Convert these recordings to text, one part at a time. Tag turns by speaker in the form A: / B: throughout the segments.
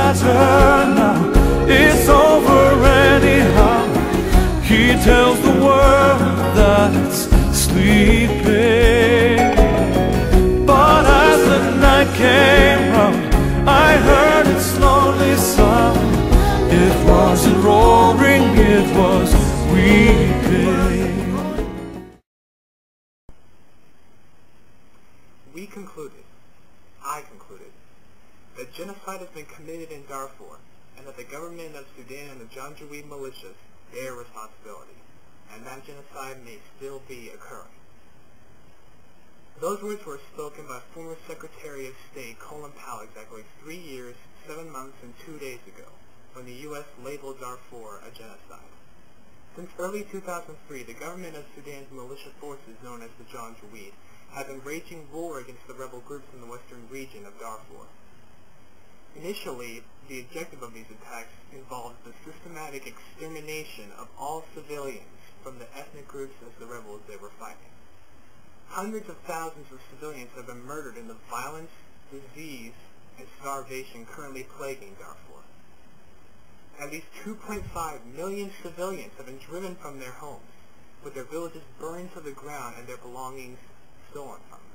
A: matter now, it's over anyhow. He tells the world that it's sleeping. But as the night came round, I heard its lonely sound. It wasn't roaring, it was weeping.
B: I concluded, that genocide has been committed in Darfur, and that the government of Sudan and the Janjaweed militias bear responsibility, and that genocide may still be occurring. Those words were spoken by former Secretary of State Colin Powell exactly 3 years, 7 months, and 2 days ago, when the U.S. labeled Darfur a genocide. Since early 2003, the government of Sudan's militia forces, known as the Janjaweed, have been waging war against the rebel groups in the western region of Darfur. Initially, the objective of these attacks involved the systematic extermination of all civilians from the ethnic groups as the rebels they were fighting. Hundreds of thousands of civilians have been murdered in the violence, disease, and starvation currently plaguing Darfur. At least 2.5 million civilians have been driven from their homes, with their villages burned to the ground and their belongings stolen from them.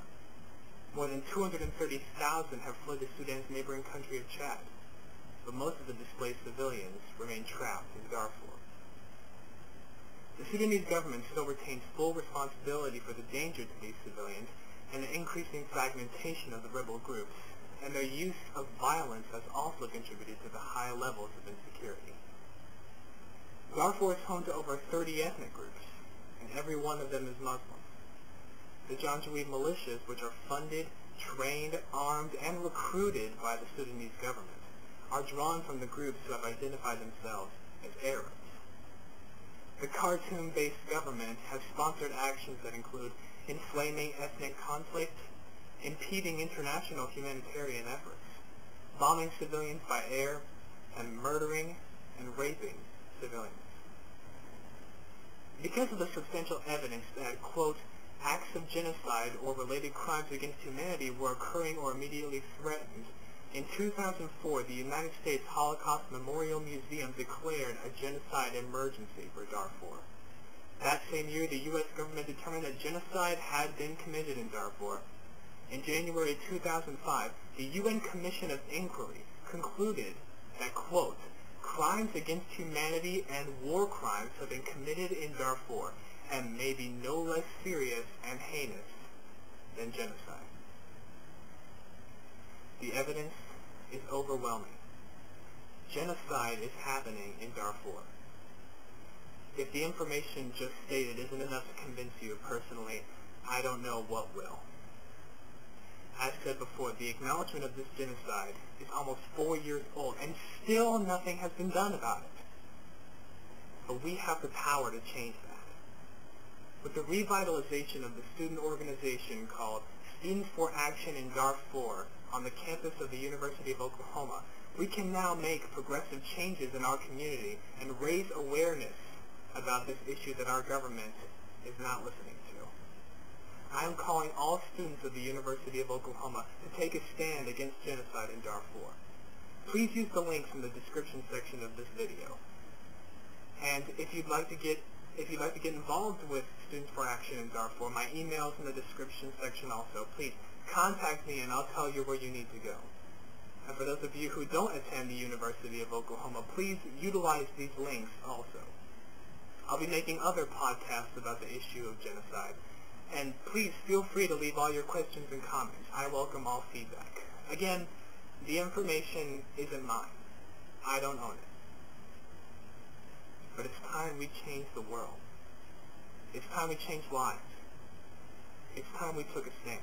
B: More than 230,000 have fled to Sudan's neighboring country of Chad, but most of the displaced civilians remain trapped in Darfur. The Sudanese government still retains full responsibility for the danger to these civilians and the increasing fragmentation of the rebel groups, and their use of violence has also contributed to the high levels of insecurity. Darfur is home to over 30 ethnic groups, and every one of them is Muslim. The Janjaweed militias, which are funded, trained, armed, and recruited by the Sudanese government, are drawn from the groups who have identified themselves as Arabs. The Khartoum-based government has sponsored actions that include inflaming ethnic conflict, impeding international humanitarian efforts, bombing civilians by air, and murdering and raping civilians. Because of the substantial evidence that, quote, acts of genocide or related crimes against humanity were occurring or immediately threatened, in 2004, the United States Holocaust Memorial Museum declared a genocide emergency for Darfur. That same year, the U.S. government determined that genocide had been committed in Darfur. In January 2005, the UN Commission of Inquiry concluded that, quote, crimes against humanity and war crimes have been committed in Darfur and may be no less serious and heinous than genocide. The evidence is overwhelming. Genocide is happening in Darfur. If the information just stated isn't enough to convince you personally, I don't know what will. As said before, the acknowledgement of this genocide is almost 4 years old, and still nothing has been done about it. But we have the power to change that. With the revitalization of the student organization called Students for Action in Darfur on the campus of the University of Oklahoma, we can now make progressive changes in our community and raise awareness about this issue that our government is not listening to. I am calling all students of the University of Oklahoma to take a stand against genocide in Darfur. Please use the links in the description section of this video. And if you'd like to get involved with Students for Action in Darfur, my email's in the description section also. Please contact me and I'll tell you where you need to go. And for those of you who don't attend the University of Oklahoma, please utilize these links also. I'll be making other podcasts about the issue of genocide. And please feel free to leave all your questions and comments. I welcome all feedback. Again, the information isn't mine. I don't own it. But it's time we change the world. It's time we change lives. It's time we took a stand.